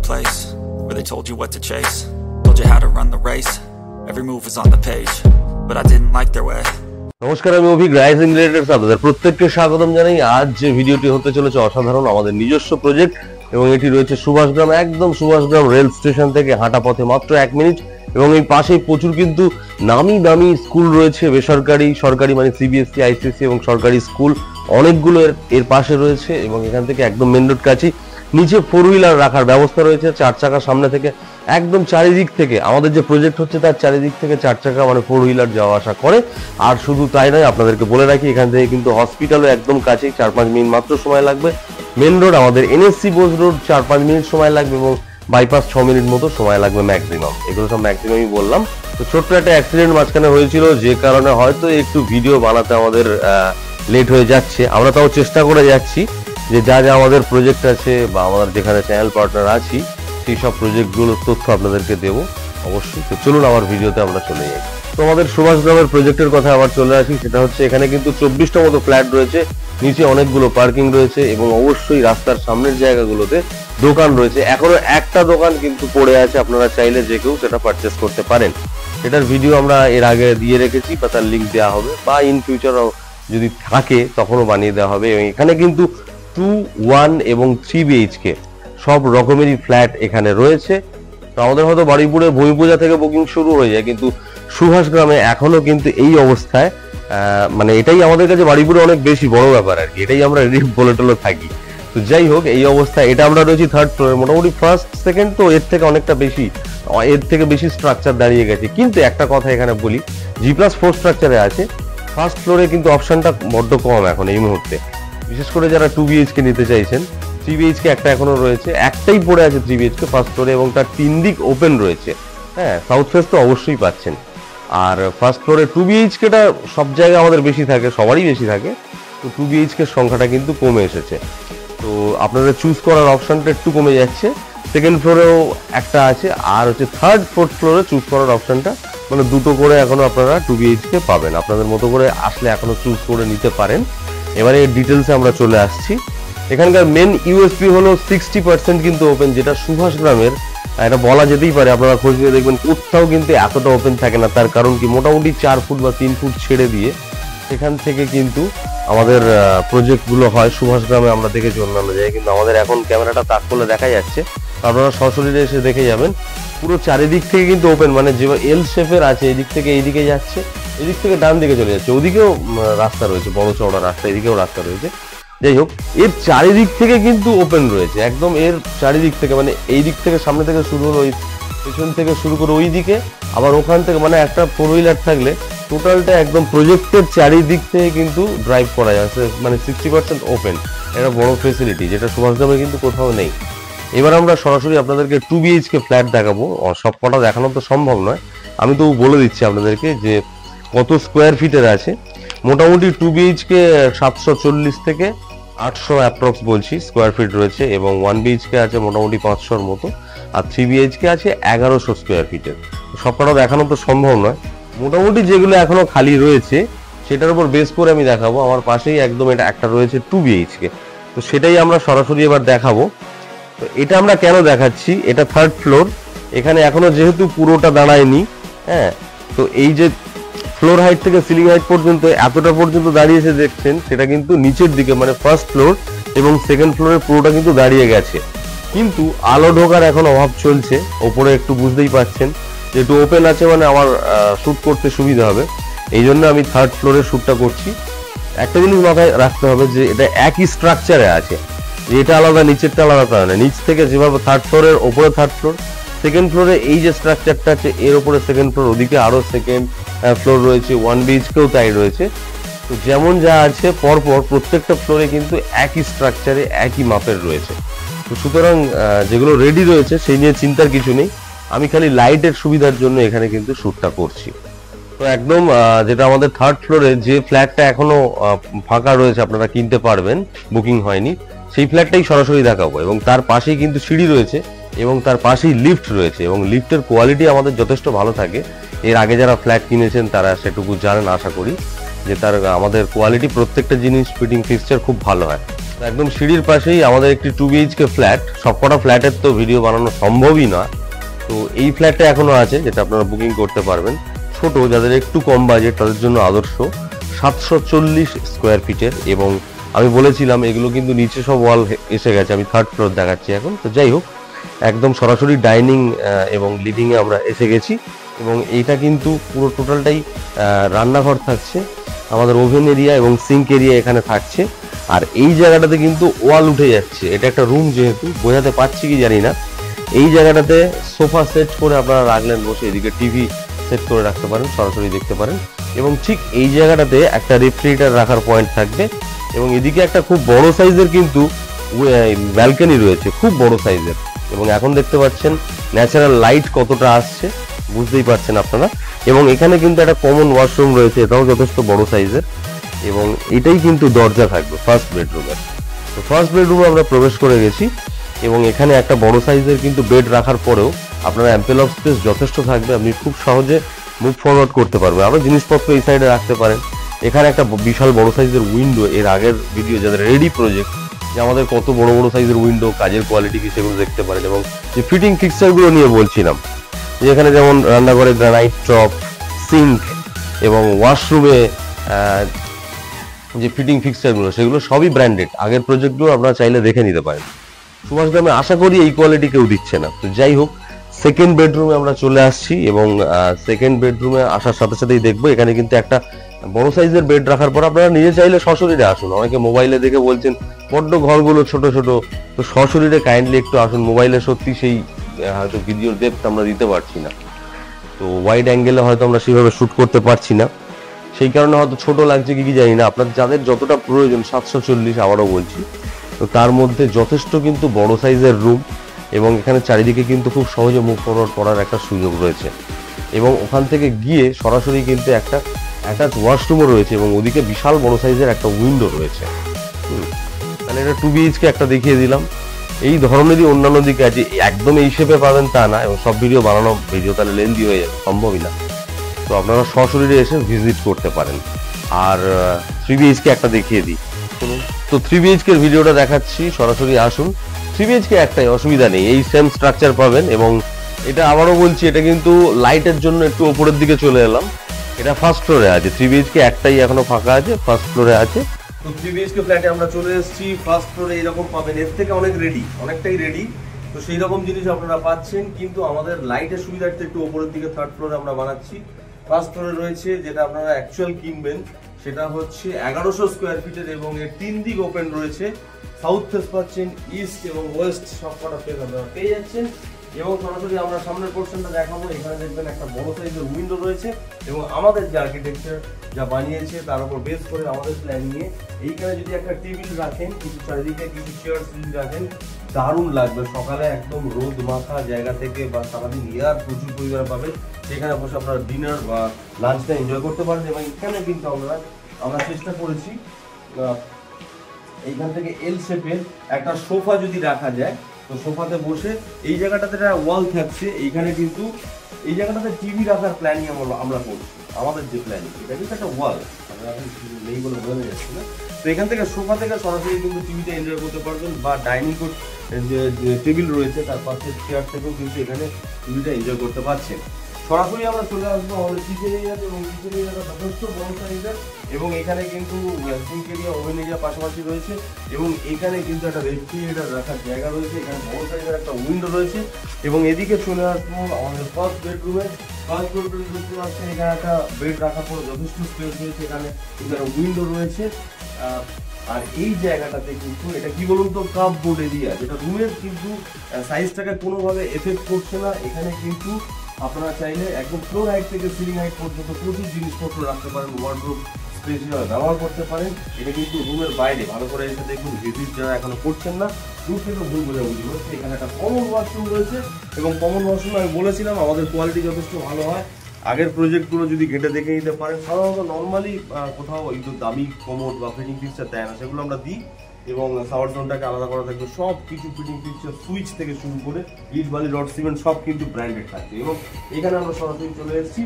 a place where they told you what to chase, told you how to run the race. Every move was on the page, but I didn't like their way. নমস্কার, আমি Abhik rising related আপনাদের প্রত্যেককে স্বাগতম জানাই। আজ যে ভিডিওটি হতে চলেছে অসাধারণ, আমাদের নিজস্ব প্রজেক্ট এবং এটি রয়েছে সুভাষগ্রাম, একদম সুভাষগ্রাম রেল স্টেশন থেকে হাঁটা পথে মাত্র 1 মিনিট। এবং এই পাশেই প্রচুর কিন্তু নামি দামি স্কুল রয়েছে, বেসরকারি, সরকারি, মানে সিবিএসসি, আইসিএসসি এবং সরকারি স্কুল অনেকগুলো এর পাশে রয়েছে। এবং এখান থেকে একদম মেন রোড কাছেই নিচে 4 হুইলার রাখার ব্যবস্থা রয়েছে, 4 চাকা সামনে থেকে একদম চারিদিক থেকে আমাদের যে প্রজেক্ট হচ্ছে তার চারিদিক থেকে 4 চাকা মানে 4 হুইলার যাওয়া আসা করে। আর শুধু তাই নয়, আপনাদেরকে বলে রাখি এখান থেকে কিন্তু হসপিটালও একদম কাছেই, 4-5 মিনিট মাত্র সময় লাগবে। মেন রোড আমাদের এনএসসি বোস রোড 4-5 মিনিট সময় লাগবে এবং বাইপাস 6 মিনিট মতো সময় লাগবে ম্যাক্সিমাম। এগুলো সব ম্যাক্সিমামই বললাম। তো ছোট্ট একটা অ্যাক্সিডেন্ট মাঝখানে হয়েছিল, যে কারণে হয়তো একটু ভিডিও বানাতে আমাদের লেট হয়ে যাচ্ছে। আমরা তাও চেষ্টা করে যাচ্ছি যে যা যা আমাদের প্রজেক্ট আছে বা আমাদের যেখানে চ্যানেল পার্টনার আছি সেই সব প্রজেক্টগুলোর তথ্য আপনাদেরকে দেবো অবশ্যই। তো চলুন আমার ভিডিওতে আমরা চলে যাই। তো আমাদের সুভাষগ্রামের প্রজেক্টের কথা আবার চলে আসি। সেটা হচ্ছে এখানে কিন্তু 24টা মতো ফ্ল্যাট রয়েছে, নিচে অনেকগুলো পার্কিং রয়েছে এবং অবশ্যই রাস্তার সামনের জায়গাগুলোতে দোকান রয়েছে। এখনো একটা দোকান কিন্তু পড়ে আছে, আপনারা চাইলে যে কেউ সেটা পারচেস করতে পারেন। এটার ভিডিও আমরা এর আগে দিয়ে রেখেছি বা তার লিঙ্ক দেওয়া হবে, বা ইন ফিউচারও যদি থাকে তখনও বানিয়ে দেওয়া হবে। এবং এখানে কিন্তু 2, 1 এবং 3 বিএইচকে সব রকমেরই ফ্ল্যাট এখানে রয়েছে। তো আমাদের হয়তো বারুইপুরে ভূমিপূজা থেকে বুকিং শুরু হয়ে যায়, কিন্তু সুভাষগ্রামে এখনো কিন্তু এই অবস্থায় মানে এটাই আমাদের কাছে বারুইপুরে অনেক বেশি বড় ব্যাপার আর কি, এটাই আমরা রেডি বলে টলে থাকি। তো যাই হোক, এই অবস্থায় এটা আমরা রয়েছি 3rd ফ্লোরে, মোটামুটি 1st 2nd তো এর থেকে অনেকটা বেশি, এর থেকে বেশি স্ট্রাকচার দাঁড়িয়ে গেছে। কিন্তু একটা কথা এখানে বলি, G+4 স্ট্রাকচারে আছে। 1st ফ্লোরে কিন্তু অপশনটা বড্ড কম এখন এই মুহূর্তে, বিশেষ করে যারা 2 বিএইচকে নিতে চাইছেন। 3 বিএইচকে একটা এখনো রয়েছে, একটাই পড়ে আছে 3 বিএইচকে 1st ফ্লোরে, এবং তার 3 দিক ওপেন রয়েছে। হ্যাঁ, সাউথ ফেস তো অবশ্যই পাচ্ছেন। আর 1st ফ্লোরে 2 বিএইচকেটা সব জায়গায় আমাদের বেশি থাকে, সবারই বেশি থাকে। তো 2 বিএইচকে সংখ্যাটা কিন্তু কমে এসেছে, তো আপনাদের চুজ করার অপশনটা একটু কমে যাচ্ছে। 2nd ফ্লোরেও একটা আছে, আর হচ্ছে 3rd 4th ফ্লোরে চুজ করার অপশনটা মানে দুটো করে এখনো আপনারা 2 বিএইচকে পাবেন। আপনাদের মতো করে আসলে এখনো চুজ করে নিতে পারেন। এবারে এর ডিটেলসে আমরা চলে আসছি। এখানকার মেন ইউএসপি হলো 60% কিন্তু ওপেন, যেটা সুভাষগ্রামের এটা বলা যেতেই পারে। আপনারা খোঁজ নিয়ে দেখবেন কোথাও কিন্তু এতটা ওপেন থাকে না। তার কারণ কি, মোটামুটি 4 ফুট বা 3 ফুট ছেড়ে দিয়ে সেখান থেকে কিন্তু আমাদের প্রজেক্টগুলো হয় সুভাষগ্রামে। আমরা দেখেছি অন্যান্য জায়গায়, কিন্তু আমাদের এখন ক্যামেরাটা তাক করলে দেখা যাচ্ছে, আপনারা সশরীরে এসে দেখে যাবেন পুরো চারিদিক থেকে কিন্তু ওপেন, মানে যে এল শেপের আছে, এদিক থেকে এইদিকে যাচ্ছে, এদিক থেকে ডান দিকে চলে যাচ্ছে, ওদিকেও রাস্তা রয়েছে, বড় চওড়া রাস্তা, এদিকেও রাস্তা রয়েছে। যাই হোক, এর চারিদিক থেকে কিন্তু ওপেন রয়েছে, একদম এর চারিদিক থেকে, মানে এই দিক থেকে সামনে থেকে শুরু হলো, ওই পেছন থেকে শুরু করে ওই দিকে, আবার ওখান থেকে, মানে একটা 4 হুইলার থাকলে টোটালটা একদম প্রজেক্টের চারিদিক থেকে কিন্তু ড্রাইভ করা যাচ্ছে, মানে 60% ওপেন। এটা বড় ফেসিলিটি, যেটা সুভাষগ্রামে কিন্তু কোথাও নেই। এবার আমরা সরাসরি আপনাদেরকে 2 বিএইচকে ফ্ল্যাট দেখাবো। সব কটা দেখানো তো সম্ভব নয়, আমি তো বলে দিচ্ছি আপনাদেরকে যে কত স্কোয়ার ফিটের আছে। মোটামুটি 2 বিএইচকে 740 থেকে 800 অ্যাপ্রক্স বলছি স্কোয়ার ফিট রয়েছে, এবং 1 বিএইচকে আছে মোটামুটি 500-র মতো, আর 3 বিএইচকে আছে 1100 স্কোয়ার ফিটের। সব কটা দেখানো তো সম্ভব নয়, মোটামুটি যেগুলো এখনো খালি রয়েছে সেটার উপর বেস করে আমি দেখাবো। আমার পাশেই একদম এটা একটা রয়েছে 2 বিএইচকে, তো সেটাই আমরা সরাসরি এবার দেখাবো। তো এটা আমরা কেন দেখাচ্ছি, এটা 3rd ফ্লোর, এখানে এখনো যেহেতু পুরোটা দাঁড়ায়নি। হ্যাঁ, তো এই যে ফ্লোর হাইট থেকে সিলিং হাইট পর্যন্ত এতটা পর্যন্ত দাঁড়িয়েছে দেখছেন, সেটা কিন্তু নিচের দিকে, মানে 1st ফ্লোর এবং 2nd ফ্লোরের পুরোটা কিন্তু দাঁড়িয়ে গেছে। কিন্তু আলো ঢোকার এখন অভাব চলছে, ওপরে একটু বুঝতেই পারছেন, যেহেতু ওপেন আছে মানে আমার শ্যুট করতে সুবিধা হবে, এই জন্য আমি 3rd ফ্লোরে শ্যুটটা করছি। একটা জিনিস মাথায় রাখতে হবে যে এটা একই স্ট্রাকচারে আছে, এটা আলাদা নিচেরটা আলাদা তা না। নিচ থেকে যেভাবে 3rd ফ্লোরের ওপরে 3rd ফ্লোর, 2nd ফ্লোরে এই যে স্ট্রাকচারটা আছে এর উপরে 2nd ফ্লোর, ওদিকে আরো 2nd ফ্লোর রয়েছে, 1 বিএইচকেও তাই রয়েছে। তো যেমন যা আছে পরপর প্রত্যেকটা ফ্লোরে কিন্তু একই স্ট্রাকচারে একই মাপের রয়েছে। তো সুতরাং যেগুলো রেডি রয়েছে সেই নিয়ে চিন্তার কিছু নেই, আমি খালি লাইটের সুবিধার জন্য এখানে কিন্তু শ্যুটটা করছি। তো একদম যেটা আমাদের 3rd ফ্লোরে যে ফ্ল্যাটটা এখনো ফাঁকা রয়েছে, আপনারা কিনতে পারবেন, বুকিং হয়নি, সেই ফ্ল্যাটটাই সরাসরি দেখাবো। এবং তার পাশেই কিন্তু সিঁড়ি রয়েছে এবং তার পাশেই লিফট রয়েছে, এবং লিফটের কোয়ালিটি আমাদের যথেষ্ট ভালো থাকে। এর আগে যারা ফ্ল্যাট কিনেছেন তারা সেটুকু জানেন, আশা করি যে তার আমাদের কোয়ালিটি, প্রত্যেকটা জিনিস ফিটিং ফিক্সচার খুব ভালো হয়। একদম সিঁড়ির পাশেই আমাদের একটি 2 BHK ফ্ল্যাট। সবকটা ফ্ল্যাটের তো ভিডিও বানানো সম্ভবই না, তো এই ফ্ল্যাটটা এখনো আছে যেটা আপনারা বুকিং করতে পারবেন। ছোট, যাদের একটু কম বাজেট তাদের জন্য আদর্শ। 740 স্কোয়ার ফিটের, এবং আমি বলেছিলাম এগুলো কিন্তু নিচে সব ওয়াল এসে গেছে, আমি 3rd ফ্লোর দেখাচ্ছি এখন। তো যাই হোক, একদম সরাসরি ডাইনিং এবং লিভিংয়ে আমরা এসে গেছি, এবং এইটা কিন্তু পুরো টোটালটাই রান্নাঘর থাকছে, আমাদের ওভেন এরিয়া এবং সিঙ্ক এরিয়া এখানে থাকছে। আর এই জায়গাটাতে কিন্তু ওয়াল উঠে যাচ্ছে, এটা একটা রুম, যেহেতু বোঝাতে পারছি কি জানি না। এই জায়গাটাতে সোফা সেট করে আপনারা রাখলেন বসে, এদিকে টিভি সেট করে রাখতে পারেন, সরাসরি দেখতে পারেন। এবং ঠিক এই জায়গাটাতে একটা রেফ্রিজারেটর রাখার পয়েন্ট থাকবে, এবং এদিকে একটা খুব বড় সাইজের কিন্তু ব্যালকনি রয়েছে, খুব বড় সাইজের। এবং এখন দেখতে পাচ্ছেন ন্যাচারাল লাইট কতটা আসছে, বুঝতেই পারছেন আপনারা। এবং এখানে কিন্তু একটা কমন ওয়াশরুম রয়েছে, এটাও যথেষ্ট বড় সাইজের, এবং এটাই কিন্তু দরজা থাকবে ফার্স্ট বেডরুমের। তো ফার্স্ট বেডরুমে আমরা প্রবেশ করে গেছি, এবং এখানে একটা বড় সাইজের কিন্তু বেড রাখার পরেও আপনার অ্যাম্পেল অফ স্পেস যথেষ্ট থাকবে, আপনি খুব সহজে মুভ ফরওয়ার্ড করতে পারবেন, আরও জিনিসপত্র এই সাইডে রাখতে পারেন। এখানে একটা বিশাল বড় সাইজের উইন্ডো, এর আগের ভিডিও যাদের রেডি প্রজেক্ট যে আমাদের কত বড় বড় সাইজের উইন্ডো, কাজের কোয়ালিটি কি, সেগুলো দেখতে পারেন। এবং যে ফিটিং ফিক্সারগুলো নিয়ে বলছিলাম, যে এখানে যেমন রান্নাঘরে গ্রানাইট টপ, সিঙ্ক এবং ওয়াশরুমে যে ফিটিং ফিক্সারগুলো, সেগুলো সবই ব্র্যান্ডেড। আগের প্রজেক্টগুলো আপনারা চাইলে দেখে নিতে পারেন। সুভাষগ্রামে আশা করি এই কোয়ালিটি কেউ দিচ্ছে না। তো যাই হোক, সেকেন্ড বেডরুমে আমরা চলে আসছি, এবং সেকেন্ড বেডরুমে আসার সাথে সাথেই দেখবো এখানে কিন্তু একটা বড় সাইজের বেড রাখার পর আপনারা নিজে চাইলে সশরীরে আসুন। অনেকে মোবাইলে দেখে বলছেন বড্ড ঘরগুলো ছোট ছোট, তো সশরীরে কাইন্ডলি একটু আসুন। মোবাইলে সত্যি সেই হয়তো ভিডিওর ডেপথ আমরা দিতে পারছি না, তো ওয়াইড অ্যাঙ্গেলে হয়তো আমরা সেভাবে শ্যুট করতে পারছি না, সেই কারণে হয়তো ছোট লাগছে কি জানি না। আপনার যাদের যতটা প্রয়োজন 740, আবারও বলছি, তো তার মধ্যে যথেষ্ট কিন্তু বড় সাইজের রুম, এবং এখানে চারিদিকে কিন্তু খুব সহজে মুভ ফরওয়ার্ড করার একটা সুযোগ রয়েছে। এবং ওখান থেকে গিয়ে সরাসরি কিন্তু একটা অ্যাটাচ ওয়াশরুমও রয়েছে, এবং ওদিকে বিশাল বড় সাইজের একটা উইন্ডো রয়েছে। তাহলে এটা 2 BHK একটা দেখিয়ে দিলাম। এই ধরনেরই অন্যান্য দিকে আছে, একদম এই শেপে পাবেন তা না, এবং সব ভিডিও বানানো ভিডিও তাহলে লেন্দি হয়ে যাবে, সম্ভবই না। তো আপনারা সশরীরে এসে ভিজিট করতে পারেন। আর 3 BHK একটা দেখিয়ে দিই। তো 3 BHK এর ভিডিওটা দেখাচ্ছি, সরাসরি আসুন। 3 BHK একটাই, অসুবিধা নেই, এই সেম স্ট্রাকচার পাবেন। এবং এটা আবারও বলছি, এটা কিন্তু লাইটের জন্য একটু উপরের দিকে চলে এলাম। এটা ফার্স্ট ফ্লোরে আছে, 3 BHK একটাই এখনো ফাঁকা আছে, ফার্স্ট ফ্লোরে আছে। তো 3 BHK ফ্ল্যাটে আমরা চলে এসেছি। ফার্স্ট ফ্লোরে এরকম পাবেন, এর থেকে অনেক রেডি, অনেকটাই রেডি। তো সেই রকম জিনিস আপনারা পাচ্ছেন, কিন্তু আমাদের লাইটের সুবিধার্থে একটু উপরের দিকে 3rd ফ্লোরে আমরা বানাচ্ছি। ফার্স্ট ফ্লোরে রয়েছে যেটা আপনারা অ্যাকচুয়াল কিনবেন, সেটা হচ্ছে 1100 স্কোয়ার ফিটের, এবং এর 3 দিক ওপেন রয়েছে। সাউথ ফেস পাচ্ছেন, ইস্ট এবং ওয়েস্ট সবকটা ফেস আপনারা পেয়ে যাচ্ছেন। এবং সরাসরি আমরা সামনের পোর্শনটা দেখাবো। এখানে দেখবেন একটা বড় সাইজের উইন্ডো রয়েছে, এবং আমাদের যে আর্কিটেকচার যা বানিয়েছে তার উপর বেস করে আমাদের প্ল্যানিংয়ে এইখানে যদি একটা টেবিল রাখেন, কিছু চারিদিকে কিছু চেয়ার যদি রাখেন, দারুণ লাগবে। সকালে একদম রোদ মাখা জায়গা থেকে বা সারাদিন এয়ার প্রচুর পরিমাণে পাবেন, সেখানে বসে আপনারা ডিনার বা লাঞ্চটা এনজয় করতে পারেন। এবং এখানে কিন্তু আমরা চেষ্টা করেছি এইখান থেকে এল শেপের একটা সোফা যদি রাখা যায়, তো সোফাতে বসে এই জায়গাটাতে একটা ওয়াল থাকছে, এইখানে কিন্তু এই জায়গাটাতে টিভি রাখার প্ল্যানিং আমরা করছি। আমাদের যে প্ল্যানিং, এটা কিন্তু একটা ওয়াল, নেই বলে বোঝা যাচ্ছে না। তো এখান থেকে সোফা থেকে সরাসরি কিন্তু টিভিটা এনজয় করতে পারবেন, বা ডাইনিং যে টেবিল রয়েছে তার পাশে চেয়ার থেকেও কিন্তু এখানে টিভিটা এনজয় করতে পারছেন। সরাসরি আমরা চলে আসবো আমাদের কিচেন এরিয়াতে, এবং কিচেন এরিয়াটা যথেষ্ট বড় সাইজের, এবং এখানে কিন্তু সিঙ্ক এরিয়া, ওভেন এরিয়া পাশাপাশি রয়েছে, এবং এখানে কিন্তু একটা রেফ্রিজারেটর রাখার জায়গা রয়েছে। এখানে বড় সাইজের একটা উইন্ডো রয়েছে। এবং এদিকে চলে আসবো আমাদের ফার্স্ট বেডরুমে। ফার্স্ট বেডরুমে দেখতে পাচ্ছেন এখানে একটা বেড রাখার পর যথেষ্ট স্পেস রয়েছে, এখানে উইন্ডো রয়েছে। আর এই জায়গাটাতে কিন্তু এটা কি বলুন তো, কাপ বোর্ড এরিয়া, যেটা রুমের কিন্তু সাইজটাকে কোনোভাবে এফেক্ট করছে না। এখানে কিন্তু আপনারা চাইলে একদম ফ্লোর হাইট থেকে সিলিং হাইট পর্যন্ত প্রচুর জিনিসপত্র রাখতে পারেন, ওয়ার্ডরোব স্পেস হিসেবে ব্যবহার করতে পারেন। এটা কিন্তু রুমের বাইরে, ভালো করে এসে দেখুন, ভিজিট যারা এখনো করছেন না, দূর থেকে ভুল বোঝাবুঝি হচ্ছে। এখানে একটা কমন ওয়াশরুম রয়েছে, এবং কমন ওয়াশরুম আমি বলেছিলাম আমাদের কোয়ালিটি যথেষ্ট ভালো হয়। আগের প্রজেক্টগুলো যদি ঘেটে দেখে নিতে পারেন, সাধারণত নর্মালি কোথাও একটু দামি কমোড বা ফিটিং ফিক্সচার দেয় না, সেগুলো আমরা দিই। এবং শাওয়ার জোনটাকে আলাদা করা থাকবে, সব কিছু ফিটিং ফিক্সচার, সুইচ থেকে শুরু করে ইট বালি রড সিমেন্ট সব কিন্তু ব্র্যান্ডেড থাকবে। এবং এখানে আমরা সরাসরি চলে এসেছি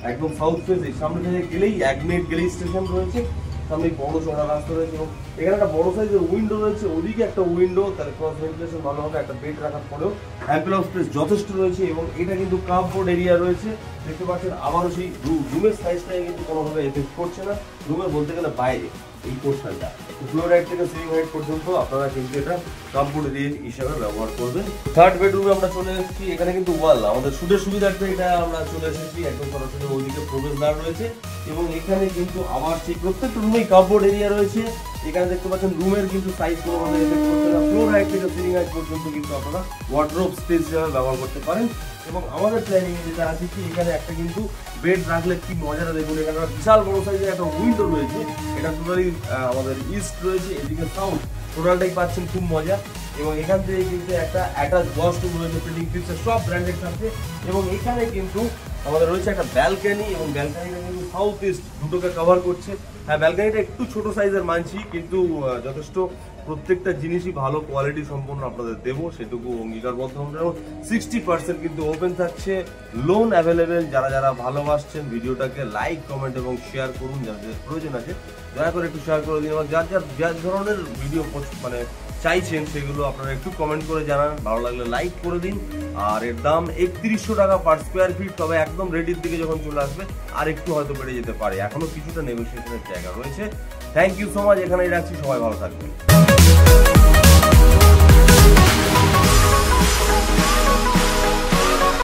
একদম সাউথ ফেস। এই সামনে থেকে গেলেই 1 মিনিট গেলেই স্টেশন রয়েছে, সামনে বড় চড়া রাস্তা রয়েছে এবং এখানে একটা বড় সাইজের উইন্ডো রয়েছে, ওদিকে একটা উইন্ডো, তাহলে ক্রস ভেন্টিলেশন ভালো হবে। একটা বেড রাখার পরেও অ্যাম্পল অফ স্পেস যথেষ্ট রয়েছে এবং এটা কিন্তু কাপবোর্ড এরিয়া রয়েছে। দেখতে পাচ্ছেন আবারও সেই রুমের সাইজটাই কিন্তু কোনোভাবে এফেক্ট করছে না, রুমের বলতে গেলে বাইরে এই পোর্শনটা ফ্লোর হাইট থেকে সিলিং হাইট পর্যন্ত আপনারা কিন্তু এটা কাপবোর্ড এরিয়া হিসেবে ব্যবহার করবেন। থার্ড বেডরুমে আমরা চলে এসেছি, এখানে কিন্তু ওয়াল আমাদের সুদের সুবিধার্থে এটা আমরা চলে এসেছি একদম সরাসরি ওইদিকে প্রবেশদ্বার রয়েছে এবং এখানে কিন্তু আবার সেই প্রত্যেকটা রুমেই কাপবোর্ড এরিয়া রয়েছে। এখানে দেখতে পাচ্ছেন রুমের কিন্তু সাইজ কোনোভাবে এফেক্ট করছে না, ফ্লোর হাইট থেকে সিলিং হাইট পর্যন্ত কিন্তু আপনারা ওয়ার্ডরোব স্পেস হিসেবে ব্যবহার করতে পারেন। এবং আমাদের প্ল্যানিং যেটা আছে কি এখানে একটা কিন্তু বেড রাখলে কি মজাটা দেখুন, এখানে বিশাল বড় সাইজের একটা উইন্ডো রয়েছে, এটা টোটালি আমাদের ইস্ট রয়েছে, এদিকে সাউথ, টোটালটাই পাচ্ছেন খুব মজা। এবং এখান থেকে কিন্তু একটা অ্যাটাচ ওয়াশরুম রয়েছে, ফিটিং ফিক্সচার সব ব্র্যান্ডেড থাকছে। এবং এখানে কিন্তু আমাদের রয়েছে একটা ব্যালকনি এবং ব্যালকনিটা কিন্তু সাউথ ইস্ট দুটোকে কভার করছে। হ্যাঁ, ব্যালকনিটা একটু ছোট সাইজের মানছি, কিন্তু যথেষ্ট প্রত্যেকটা জিনিসই ভালো কোয়ালিটি সম্পন্ন আপনাদের দেবো, সেটুকু অঙ্গীকারবদ্ধ হবে। 60% কিন্তু ওপেন থাকছে, লোন অ্যাভেলেবেল। যারা যারা ভালোবাসছেন ভিডিওটাকে লাইক কমেন্ট এবং শেয়ার করুন, যাদের প্রয়োজন আছে দয়া করে একটু শেয়ার করে দিন এবং যার ধরনের ভিডিও মানে চাইছেন সেগুলো আপনারা একটু কমেন্ট করে জানান, ভালো লাগলে লাইক করে দিন। আর এর দাম 3100 টাকা পার স্কোয়ার ফিট, তবে একদম রেডির দিকে যখন চলে আসবে আর একটু হয়তো বেড়ে যেতে পারে, এখনো কিছুটা নেগোসিয়েশনের জায়গা রয়েছে। থ্যাংক ইউ সো মাচ, এখানেই রাখছি, সবাই ভালো থাকবেন।